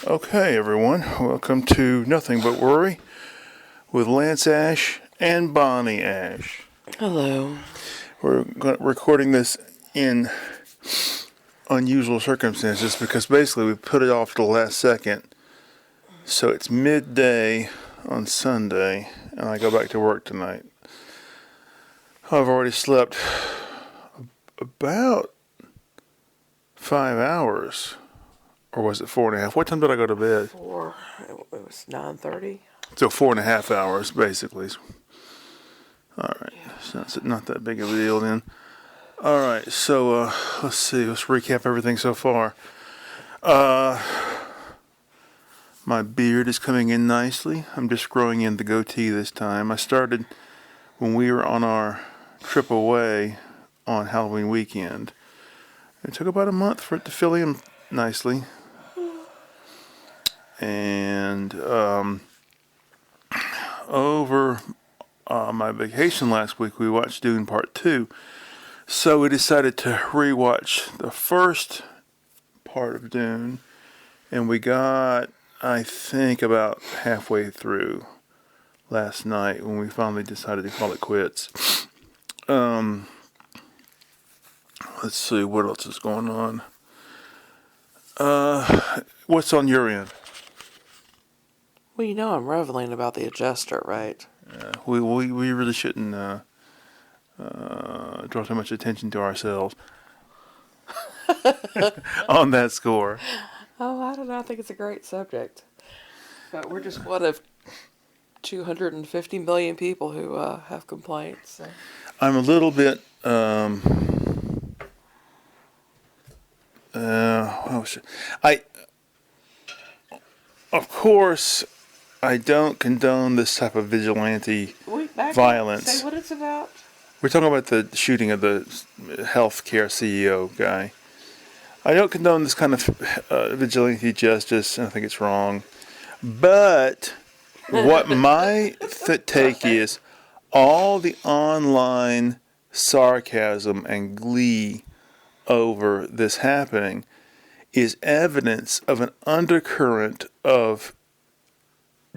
Okay, everyone, welcome to Nothing But Worry with Lance Ash and Bonnie Ash. Hello. We're recording this in unusual circumstances because basically we put it off to the last second. So it's midday on Sunday, and I go back to work tonight. I've already slept about 5 hours. Or was it 4.5? What time did I go to bed? 4. It was 9:30. So 4.5 hours, basically. All right. So it's not that big of a deal then. All right. So let's see. Let's recap everything so far. My beard is coming in nicely. I'm just growing in the goatee this time. I started when we were on our trip away on Halloween weekend. It took about a month for it to fill in nicely. And over my vacation last week, we watched Dune Part 2. So we decided to rewatch the first part of Dune. And we got, I think, about halfway through last night when we finally decided to call it quits. Let's see, what else is going on? What's on your end? Well, you know I'm reveling about the adjuster, right? We really shouldn't draw too much attention to ourselves on that score. Oh, I don't know. I think it's a great subject. But we're just one of 250 million people who have complaints. So. I'm a little bit. Of course, I don't condone this type of vigilante violence. Say what it's about. We're talking about the shooting of the healthcare CEO guy. I don't condone this kind of vigilante justice, and I think it's wrong. But what my take is, all the online sarcasm and glee over this happening is evidence of an undercurrent of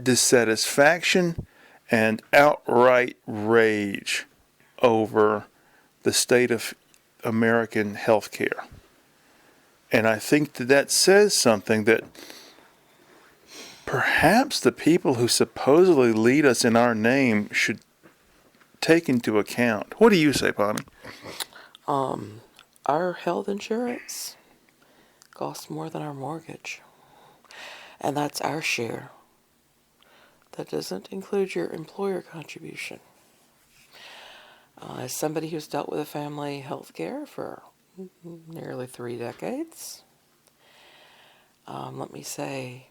dissatisfaction and outright rage over the state of American healthcare. And I think that says something that perhaps the people who supposedly lead us in our name should take into account. What do you say, Bonnie? Our health insurance costs more than our mortgage. And that's our share. That doesn't include your employer contribution. As somebody who's dealt with a family health care for nearly 3 decades, let me say,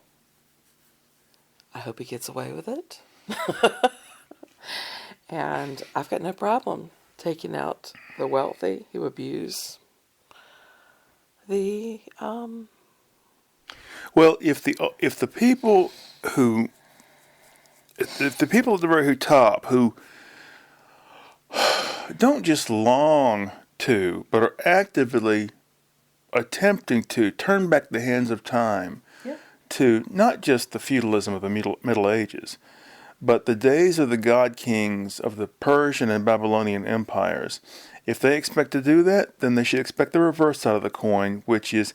I hope he gets away with it. And I've got no problem taking out the wealthy who abuse the Well, if the people who at the very top who don't just long to, but are actively attempting to turn back the hands of time to not just the feudalism of the Middle Ages, but the days of the god kings of the Persian and Babylonian empires. If they expect to do that, then they should expect the reverse side of the coin, which is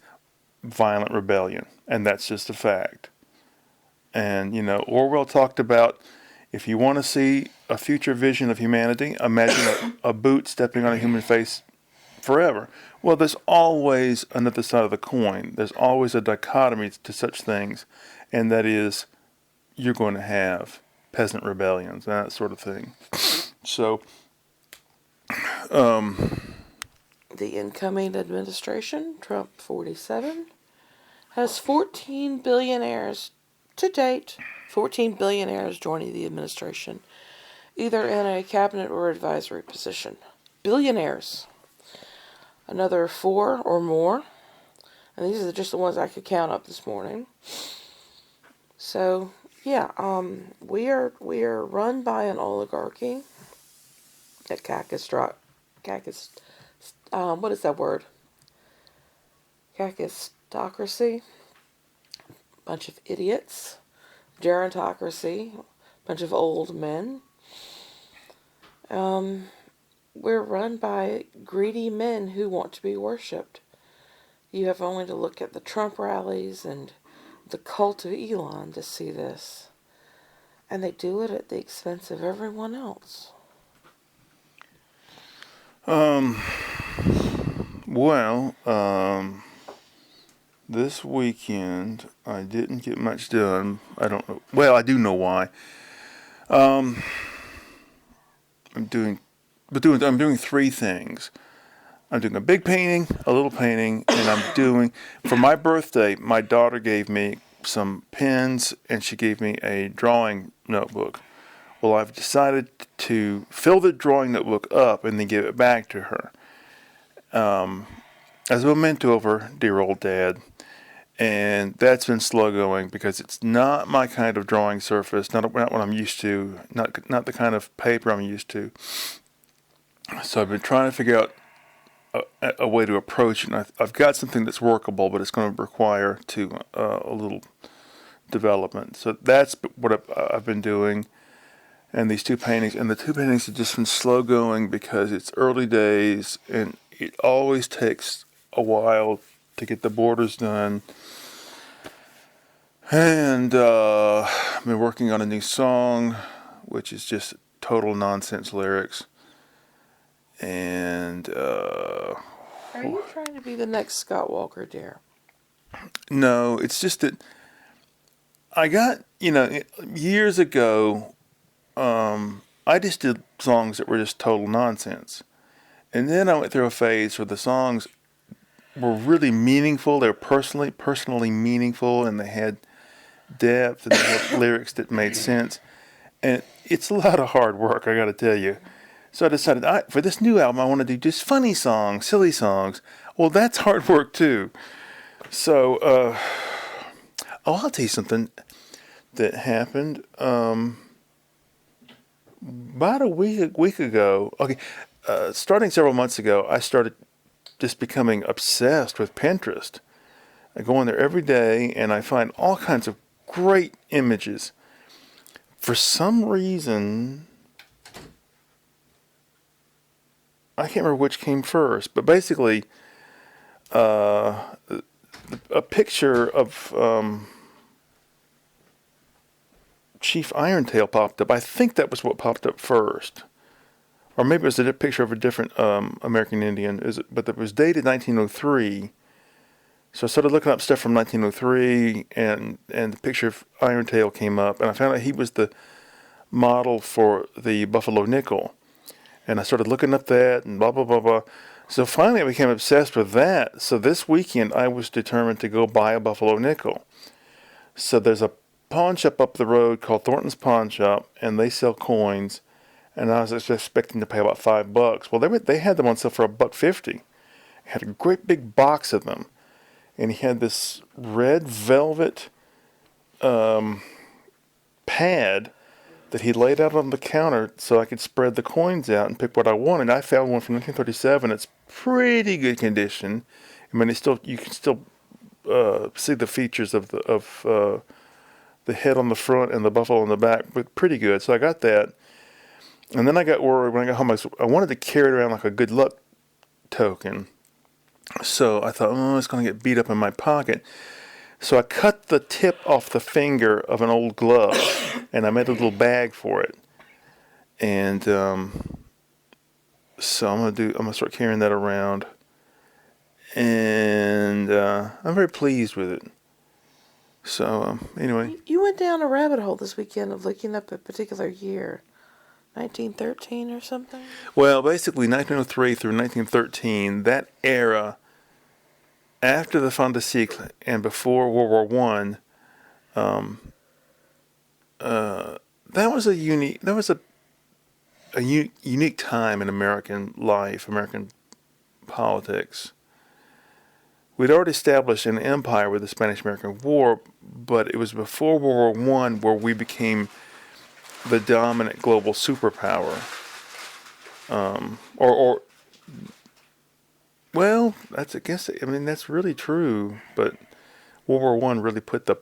violent rebellion. And that's just a fact. And, Orwell talked about, if you want to see a future vision of humanity, imagine a boot stepping on a human face forever. Well, there's always another side of the coin. There's always a dichotomy to such things. And that is, you're going to have peasant rebellions and that sort of thing. So, the incoming administration, Trump 47, has 14 billionaires to date. 14 billionaires joining the administration, either in a cabinet or advisory position. Billionaires. Another 4 or more. And these are just the ones I could count up this morning. So, yeah, we are run by an oligarchy. At what is that word? Kakistocracy. bunch of idiots, gerontocracy, bunch of old men. We're run by greedy men who want to be worshipped. You have only to look at the Trump rallies and the cult of Elon to see this. And they do it at the expense of everyone else. Well, this weekend I didn't get much done. I don't know. Well, I do know why. I'm doing three things. I'm doing a big painting, a little painting, and I'm doing, for my birthday, my daughter gave me some pens and she gave me a drawing notebook. Well, I've decided to fill the drawing notebook up and then give it back to her. As a memento of her dear old dad. And that's been slow going because it's not my kind of drawing surface, not what I'm used to, not the kind of paper I'm used to. So I've been trying to figure out a way to approach it. And I've got something that's workable, but it's going to require a little development. So that's what I've been doing. And these two paintings, and the two paintings have just been slow going because it's early days, and it always takes a while to get the borders done. And I've been working on a new song, which is just total nonsense lyrics. And Are you trying to be the next Scott Walker, dear? No, it's just that I got, years ago, I just did songs that were just total nonsense. And then I went through a phase where the songs were really meaningful. They were personally meaningful, and they had depth, and they had lyrics that made sense. And it's a lot of hard work, I got to tell you. So I decided, for this new album, I want to do just funny songs, silly songs. Well, that's hard work too. So, I'll tell you something that happened about a week ago. Okay, starting several months ago, I started just becoming obsessed with Pinterest. I go on there every day, and I find all kinds of great images. For some reason, I can't remember which came first, but basically, a picture of Chief Irontail popped up. I think that was what popped up first. Or maybe it was a picture of a different American Indian. But it was dated 1903. So I started looking up stuff from 1903, and the picture of Irontail came up, and I found out he was the model for the Buffalo Nickel. And I started looking up that, and blah, blah, blah, blah. So finally I became obsessed with that. So this weekend I was determined to go buy a Buffalo Nickel. So there's a pawn shop up the road called Thornton's Pawn Shop, and they sell coins. And I was just expecting to pay about $5. Well, they had them on sale for $1.50. Had a great big box of them, and he had this red velvet pad that he laid out on the counter so I could spread the coins out and pick what I wanted. I found one from 1937. It's pretty good condition. I mean, you can still see the features of the head on the front and the buffalo on the back, but pretty good. So I got that. And then I got worried when I got home. I wanted to carry it around like a good luck token. So I thought, it's going to get beat up in my pocket. So I cut the tip off the finger of an old glove, and I made a little bag for it. And so I'm gonna start carrying that around. And I'm very pleased with it. So anyway, You went down a rabbit hole this weekend of looking up a particular year. 1913 or something? Well, basically 1903 through 1913, that era, after the fin de siècle and before World War One, that was a unique time in American life, American politics. We'd already established an empire with the Spanish-American War, but it was before World War One where we became the dominant global superpower. Well, that's really true. But World War One really put the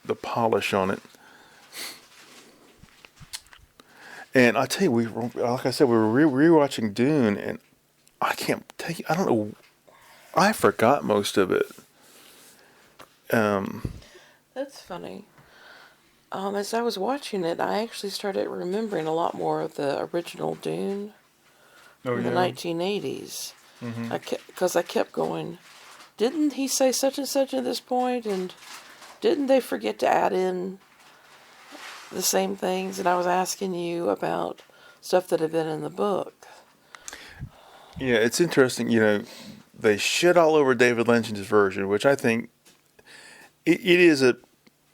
the polish on it. And I tell you, like I said, we were rewatching Dune, and I can't tell you. I don't know. I forgot most of it. That's funny. As I was watching it, I actually started remembering a lot more of the original Dune in the 1980s. Mm-hmm. Because I kept going, didn't he say such and such at this point? And didn't they forget to add in the same things? And I was asking you about stuff that had been in the book. Yeah, it's interesting. They shit all over David Lynch's version, which I think it is a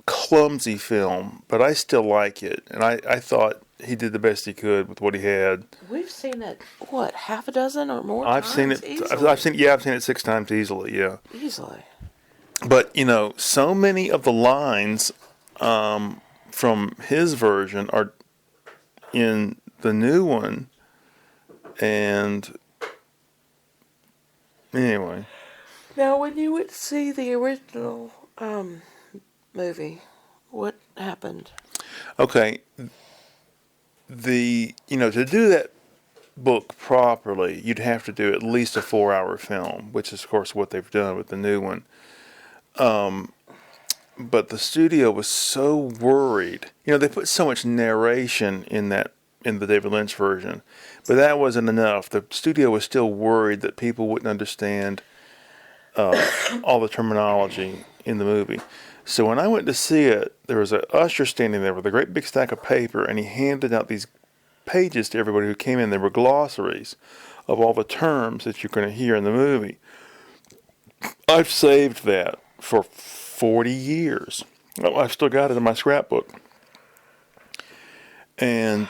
clumsy film, but I still like it. And I thought he did the best he could with what he had. We've seen it, what, half a dozen or more I've times? seen it. Easily. I've seen it 6 times easily. Yeah. Easily. But so many of the lines from his version are in the new one, and anyway. Now, when you went to see the original movie, what happened? Okay. To do that book properly, you'd have to do at least a 4-hour film, which is, of course, what they've done with the new one. But the studio was so worried. They put so much narration in the David Lynch version, but that wasn't enough. The studio was still worried that people wouldn't understand all the terminology in the movie. So when I went to see it, there was an usher standing there with a great big stack of paper, and he handed out these pages to everybody who came in. They were glossaries of all the terms that you're going to hear in the movie. I've saved that for 40 years. I've still got it in my scrapbook. And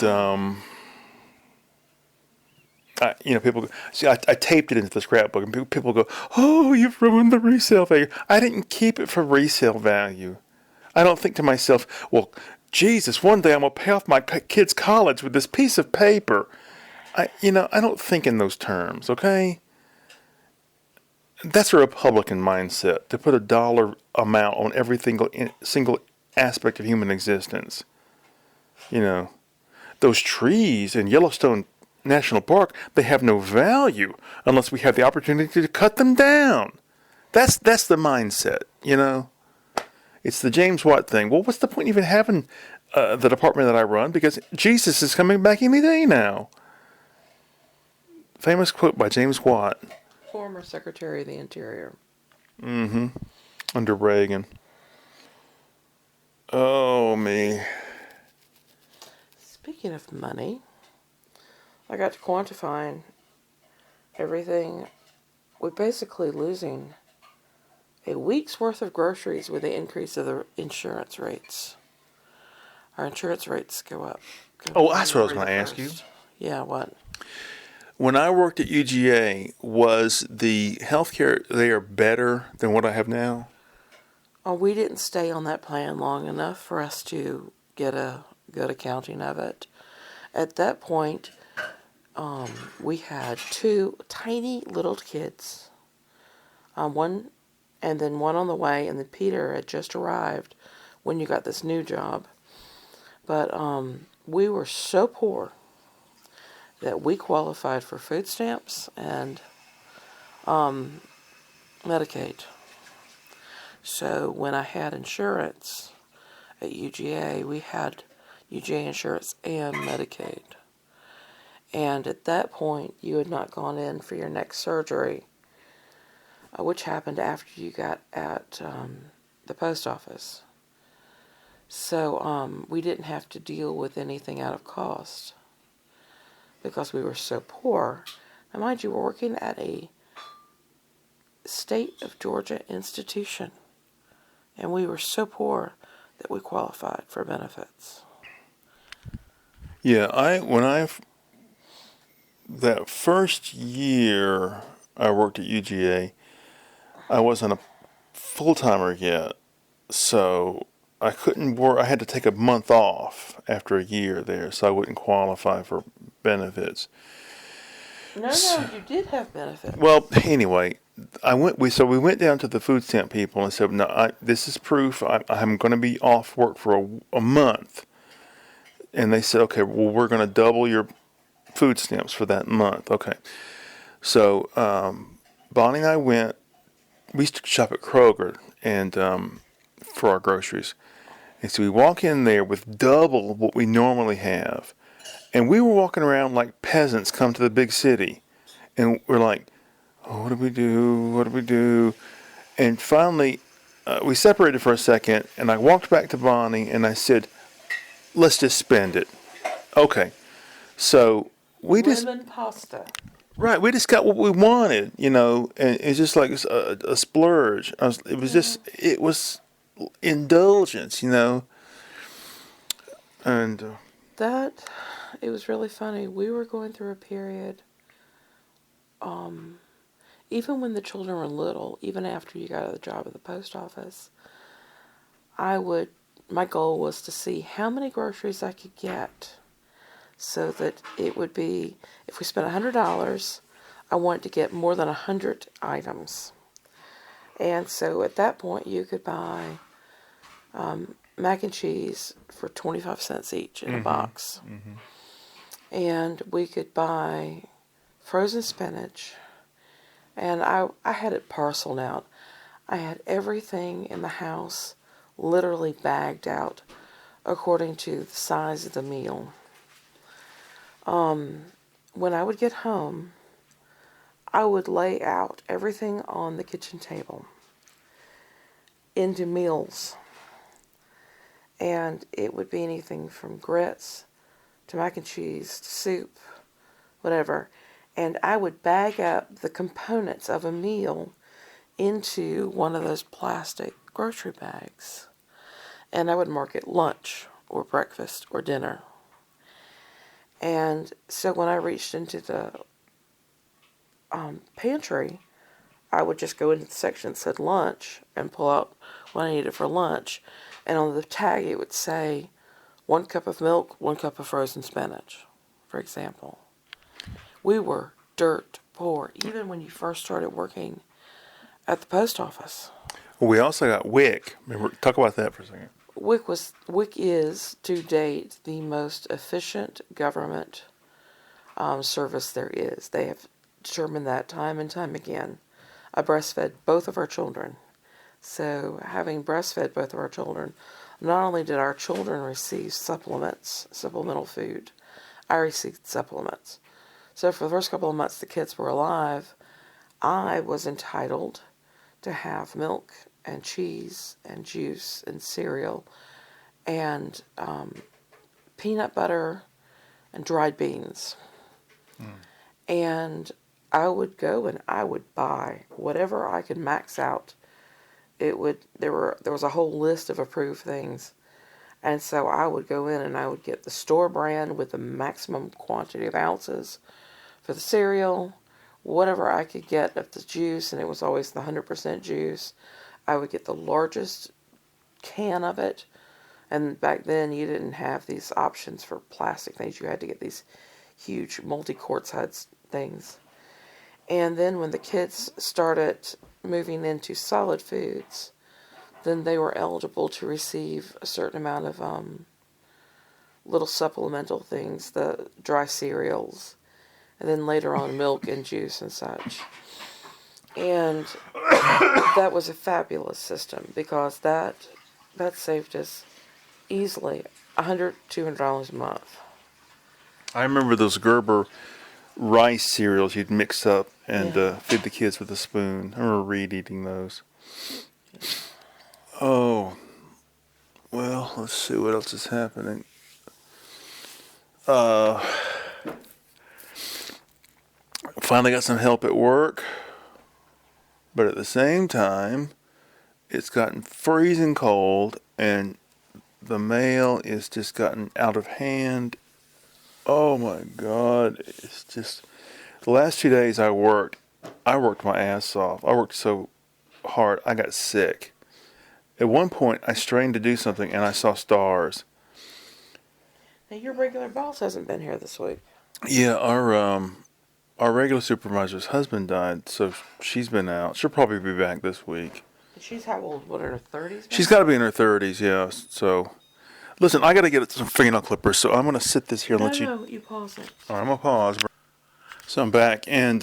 people see. I taped it into the scrapbook, and people go, "Oh, you've ruined the resale value." I didn't keep it for resale value. I don't think to myself, "Well, Jesus, one day I'm gonna pay off my kid's college with this piece of paper." I don't think in those terms. Okay, that's a Republican mindset, to put a dollar amount on every single aspect of human existence. Those trees in Yellowstone National Park, they have no value unless we have the opportunity to cut them down. That's the mindset, It's the James Watt thing. Well, what's the point even having the department that I run? Because Jesus is coming back any day now. Famous quote by James Watt. Former Secretary of the Interior. Mm-hmm. Under Reagan. Oh, me. Speaking of money, I got to quantifying everything. We're basically losing a week's worth of groceries with the increase of the insurance rates. Our insurance rates go up. Oh, that's what I was going to ask you. Yeah, what? When I worked at UGA, was the healthcare there better than what I have now? Oh, we didn't stay on that plan long enough for us to get a good accounting of it. At that point, we had 2 tiny little kids, one, and then one on the way, and then Peter had just arrived when you got this new job. But we were so poor that we qualified for food stamps and Medicaid. So when I had insurance at UGA, we had UGA insurance and Medicaid. And at that point, you had not gone in for your next surgery, which happened after you got at the post office. So we didn't have to deal with anything out of cost because we were so poor. And mind you, we're working at a state of Georgia institution, and we were so poor that we qualified for benefits. Yeah, that first year I worked at UGA, I wasn't a full-timer yet, so I couldn't work. I had to take a month off after a year there, so I wouldn't qualify for benefits. No, you did have benefits. Well, anyway, we went down to the food stamp people and said, "No, this is proof. I'm going to be off work for a month." And they said, "Okay, well, we're going to double your food stamps for that month." Okay, so Bonnie and I went. We used to shop at Kroger and for our groceries, and so we walk in there with double what we normally have, and we were walking around like peasants come to the big city, and we're like, "Oh, what do we do? What do we do?" And finally, we separated for a second, and I walked back to Bonnie and I said, "Let's just spend it." Okay, so Lemon pasta. right, we just got what we wanted, and it's just like a splurge. It was indulgence. And That it was really funny. We were going through a period, even when the children were little, even after you got a job at the post office, my goal was to see how many groceries I could get so that it would be, if we spent $100, I wanted to get more than 100 items. And so at that point, you could buy mac and cheese for 25 cents each in a box. Mm-hmm. And we could buy frozen spinach. And I had it parceled out. I had everything in the house literally bagged out according to the size of the meal. When I would get home, I would lay out everything on the kitchen table into meals. And it would be anything from grits to mac and cheese to soup, whatever. And I would bag up the components of a meal into one of those plastic grocery bags. And I would mark it lunch or breakfast or dinner. And so when I reached into the pantry, I would just go into the section that said lunch and pull out what I needed for lunch. And on the tag it would say 1 cup of milk, 1 cup of frozen spinach, for example. We were dirt poor, even when you first started working at the post office. we also got WIC. Remember, talk about that for a second. WIC is, to date, the most efficient government service there is. They have determined that time and time again. I breastfed both of our children. So having breastfed both of our children, not only did our children receive supplemental food, I received supplements. So for the first couple of months the kids were alive, I was entitled to have milk and cheese and juice and cereal and peanut butter and dried beans. And I would go and I would buy whatever I could max out. There was a whole list of approved things. And so I would go in and I would get the store brand with the maximum quantity of ounces for the cereal, whatever I could get of the juice, and it was always the 100% juice. I would get the largest can of it. And back then you didn't have these options for plastic things. You had to get these huge multi-quart size things. And then when the kids started moving into solid foods, then they were eligible to receive a certain amount of little supplemental things, the dry cereals, and then later on milk and juice and such. And that was a fabulous system because that saved us easily $100, $200 a month. I remember those Gerber rice cereals you'd mix up and feed the kids with a spoon. I remember Reed eating those. Oh, well, let's see what else is happening. Finally got some help at work, but at the same time, it's gotten freezing cold and the mail is just gotten out of hand. Oh my God, it's just, the last 2 days I worked my ass off. I worked so hard, I got sick. At one point, I strained to do something and I saw stars. Now, your regular boss hasn't been here this week. Yeah, our our regular supervisor's husband died, so she's been out. She'll probably be back this week. She's how old? What, in her 30s? She's got to be in her 30s, yeah. So, listen, I got to get some fingernail clippers, so I'm going to sit this here and let you. No, you pause it. All right, I'm going to pause. So I'm back, and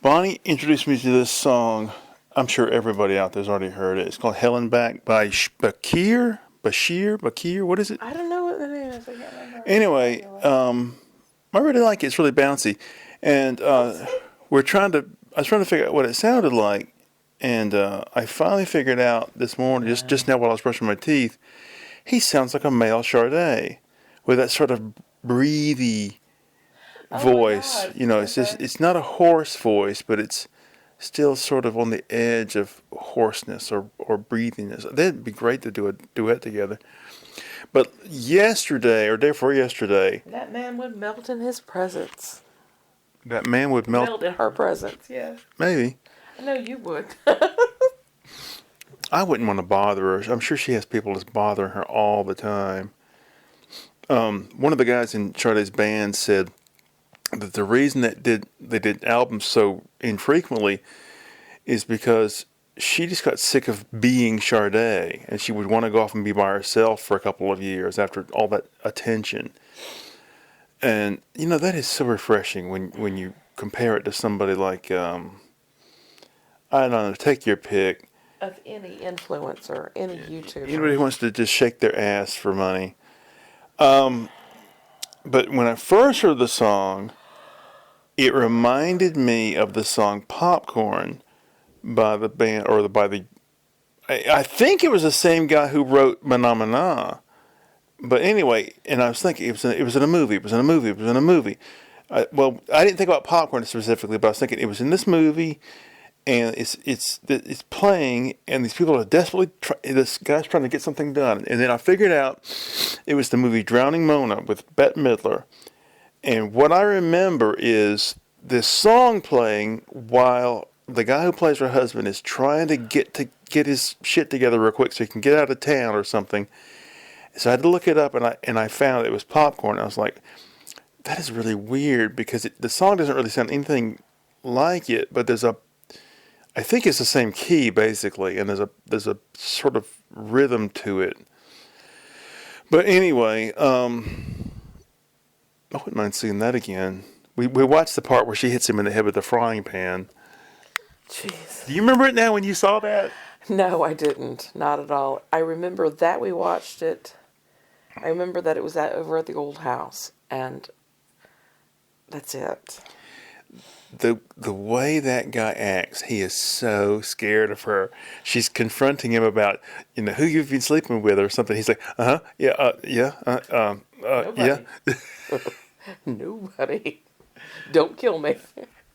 Bonnie introduced me to this song. I'm sure everybody out there's already heard it. It's called Helen Back by Bashir, what is it? I don't know what the name is. I can't remember. Anyway, I really like it. It's really bouncy. And I was trying to figure out what it sounded like. And I finally figured out this morning, just now while I was brushing my teeth, he sounds like a male Sade with that sort of breathy voice. You know, it's not a hoarse voice, but it's still sort of on the edge of hoarseness or breathiness. That'd be great to do a duet together. But yesterday, or day before yesterday, that man would melt in his presence. That man would Melt in her presence, yeah. Maybe. I know you would. I wouldn't want to bother her. I'm sure she has people that's bothering her all the time. One of the guys in Sade's band said that the reason that they did albums so infrequently is because she just got sick of being Sade, and she would want to go off and be by herself for a couple of years after all that attention. And you know, that is so refreshing when you compare it to somebody like I don't know, take your pick. Of any influencer, any YouTuber. Anybody who wants to just shake their ass for money. But when I first heard the song, it reminded me of the song Popcorn by the band, I think it was the same guy who wrote Mana Mana. But anyway, and I was thinking it was in a movie. Well, I didn't think about Popcorn specifically, but I was thinking it was in this movie, and it's playing, and these people are desperately this guy's trying to get something done, and then I figured out it was the movie Drowning Mona with Bette Midler, and what I remember is this song playing while the guy who plays her husband is trying to get his shit together real quick so he can get out of town or something. So I had to look it up, and I found it was Popcorn. I was like, that is really weird because the song doesn't really sound anything like it, but I think it's the same key basically, and there's a sort of rhythm to it. But anyway, I wouldn't mind seeing that again. We watched the part where she hits him in the head with the frying pan. Jeez. Do you remember it now when you saw that? No, I didn't. Not at all. I remember that we watched it. I remember that it was over at the old house, and that's it. The way that guy acts, he is so scared of her. She's confronting him about, who you've been sleeping with or something. He's like, yeah. Nobody. Don't kill me.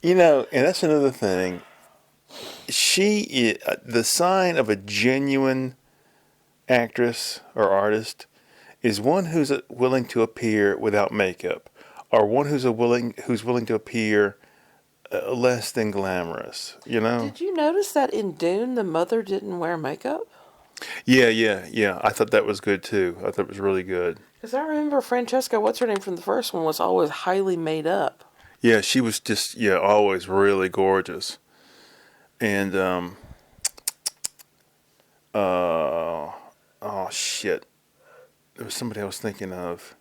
And that's another thing. She is the sign of a genuine actress or artist is one who's willing to appear without makeup, or one who's willing to appear less than glamorous. Did you notice that in Dune the mother didn't wear makeup? Yeah. I thought that was good too. I thought it was really good. Because I remember Francesca, what's her name from the first one, was always highly made up. Yeah, she was just always really gorgeous. And oh shit, there was somebody I was thinking of.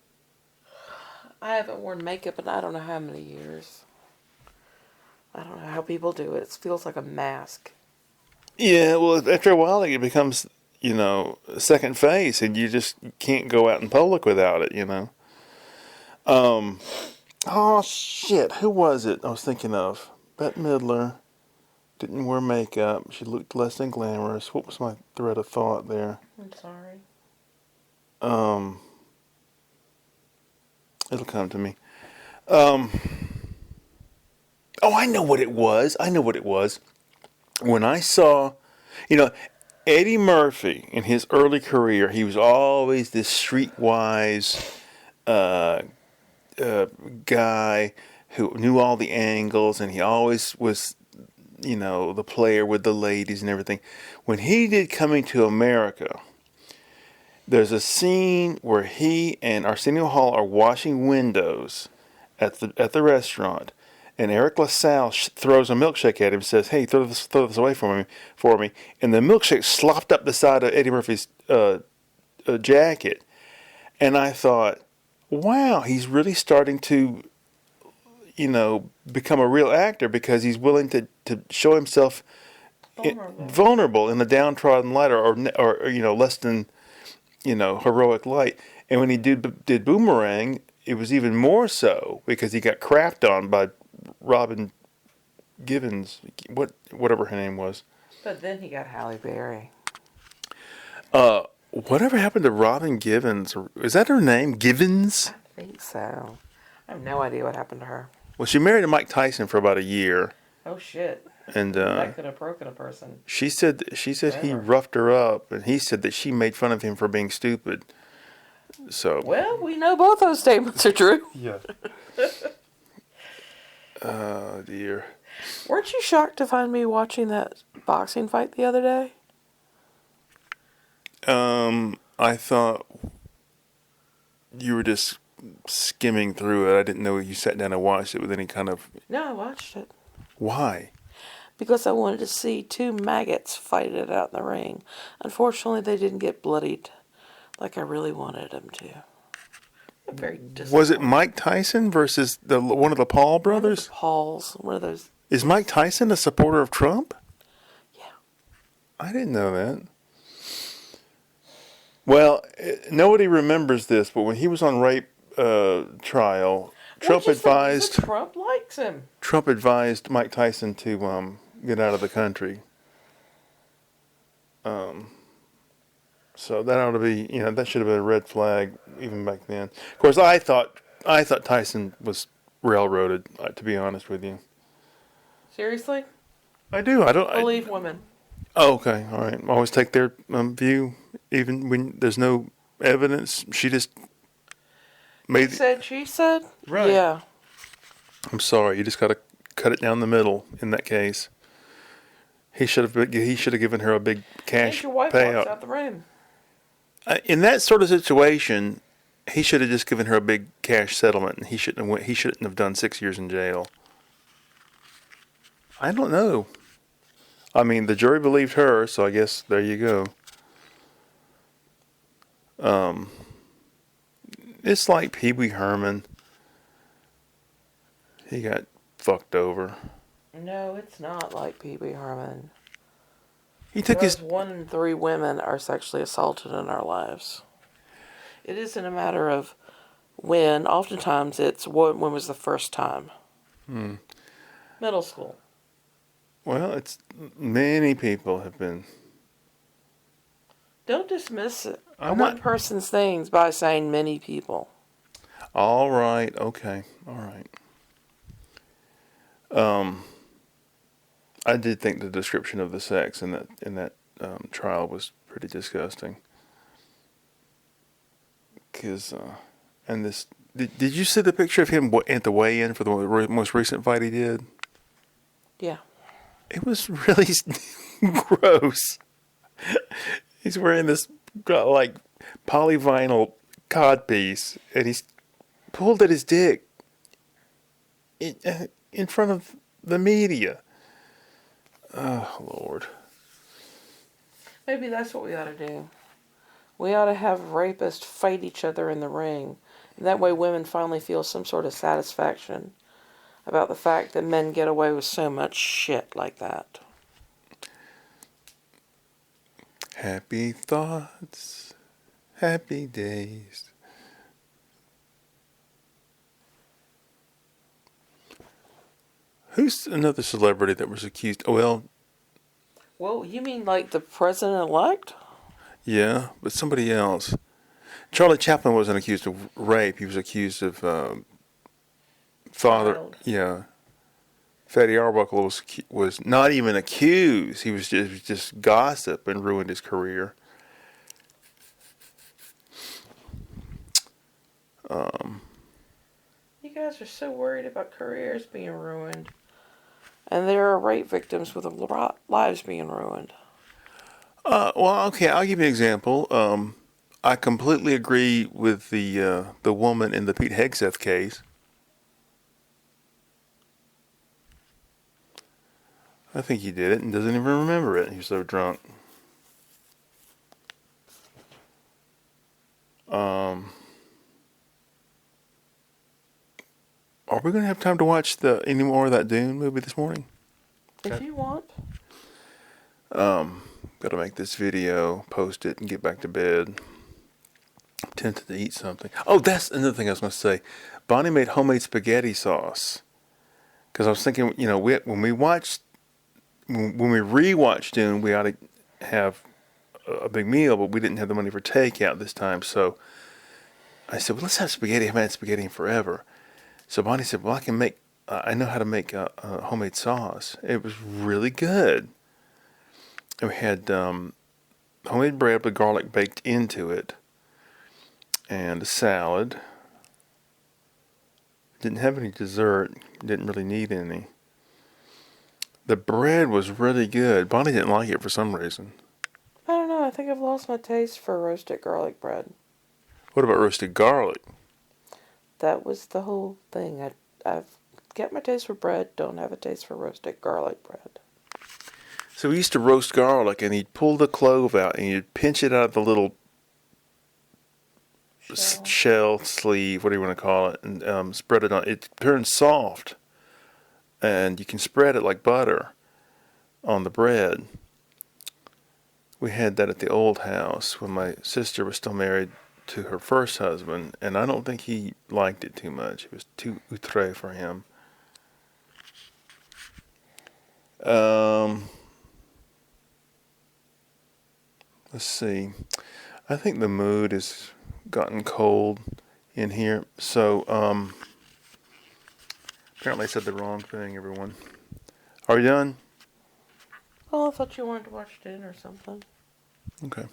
I haven't worn makeup in I don't know how many years. I don't know how people do it. It feels like a mask. Yeah, well, after a while it becomes, second face, and you just can't go out in public without it, Oh, shit, who was it I was thinking of? Bette Midler didn't wear makeup. She looked less than glamorous. What was my thread of thought there? I'm sorry. It'll come to me. I know what it was. When I saw, Eddie Murphy in his early career, he was always this streetwise guy who knew all the angles, and he always was, the player with the ladies and everything. When he did Coming to America, there's a scene where he and Arsenio Hall are washing windows at the restaurant, and Eric LaSalle throws a milkshake at him and says, "Hey, throw this away for me." And the milkshake slopped up the side of Eddie Murphy's jacket. And I thought, wow, he's really starting to, become a real actor because he's willing to show himself vulnerable in the downtrodden light or less than, heroic light. And when he did Boomerang, it was even more so because he got crapped on by Robin Givens, whatever her name was. But then he got Halle Berry. Whatever happened to Robin Givens? Is that her name? Givens? I think so. I have no idea what happened to her. Well, she married Mike Tyson for about a year. Oh shit! And that could have broken a person. She said he roughed her up, and he said that she made fun of him for being stupid. So well, we know both those statements are true. Yeah. Oh dear. Weren't you shocked to find me watching that boxing fight the other day? I thought you were just skimming through it. I didn't know you sat down and watched it with any kind of... No, I watched it. Why? Because I wanted to see two maggots fight it out in the ring. Unfortunately, they didn't get bloodied like I really wanted them to. I'm very disappointed. Was it Mike Tyson versus one of the Paul brothers? One of those. Is Mike Tyson a supporter of Trump? Yeah. I didn't know that. Well, nobody remembers this, but when he was on rape trial, Trump advised Trump likes him. Trump advised Mike Tyson to get out of the country. So that ought to be, that should have been a red flag even back then. Of course, I thought Tyson was railroaded. To be honest with you. Seriously? I do. I don't believe women. Oh, okay, all right. Always take their view, even when there's no evidence. She just made. He said, she said. Right. Yeah. I'm sorry. You just got to cut it down the middle. In that case, he should have given her a big cash your wife payout. walks out the room. In that sort of situation, he should have just given her a big cash settlement, and he shouldn't have done 6 years in jail. I don't know. I mean, the jury believed her, so I guess there you go. It's like Pee Wee Herman. He got fucked over. No, it's not like Pee Wee Herman. He took his 1 in 3 women are sexually assaulted in our lives. It isn't a matter of when. Oftentimes, it's when was the first time. Middle school. Well, it's many people have been. Don't dismiss it. One person's things by saying many people. All right. Okay. All right. I did think the description of the sex in that trial was pretty disgusting. Because and this did you see the picture of him at the weigh-in for the most recent fight he did? Yeah. It was really gross. He's wearing this like polyvinyl codpiece, and he's pulled at his dick in front of the media. Oh, Lord. Maybe that's what we ought to do. We ought to have rapists fight each other in the ring. And that way women finally feel some sort of satisfaction about the fact that men get away with so much shit like that. Happy thoughts, happy days. Who's another celebrity that was accused? Well, you mean like the president-elect? Yeah, but somebody else. Charlie Chaplin wasn't accused of rape. He was accused of father. Child. Yeah. Fatty Arbuckle was not even accused. He was just gossip and ruined his career. You guys are so worried about careers being ruined. And there are rape victims with lives being ruined. Well, okay, I'll give you an example. I completely agree with the woman in the Pete Hegseth case. I think he did it and doesn't even remember it. He's so drunk. Are we going to have time to watch any more of that Dune movie this morning? If you want. Got to make this video, post it, and get back to bed. I'm tempted to eat something. Oh, that's another thing I was going to say. Bonnie made homemade spaghetti sauce. Because I was thinking, when we rewatched Dune, we ought to have a big meal, but we didn't have the money for takeout this time. So I said, well, let's have spaghetti. I haven't had spaghetti in forever. So Bonnie said, well, I know how to make a homemade sauce. It was really good. And we had homemade bread with garlic baked into it and a salad. Didn't have any dessert. Didn't really need any. The bread was really good. Bonnie didn't like it for some reason. I don't know. I think I've lost my taste for roasted garlic bread. What about roasted garlic? That was the whole thing. I've got my taste for bread, don't have a taste for roasted garlic bread. So we used to roast garlic, and he'd pull the clove out, and you'd pinch it out of the little shell sleeve, whatever you want to call it, and spread it on. It turns soft, and you can spread it like butter on the bread. We had that at the old house when my sister was still married to her first husband, and I don't think he liked it too much. It was too outre for him. Let's see. I think the mood has gotten cold in here, so apparently I said the wrong thing, everyone. Are we done? Oh, I thought you wanted to watch Dune or something. Okay.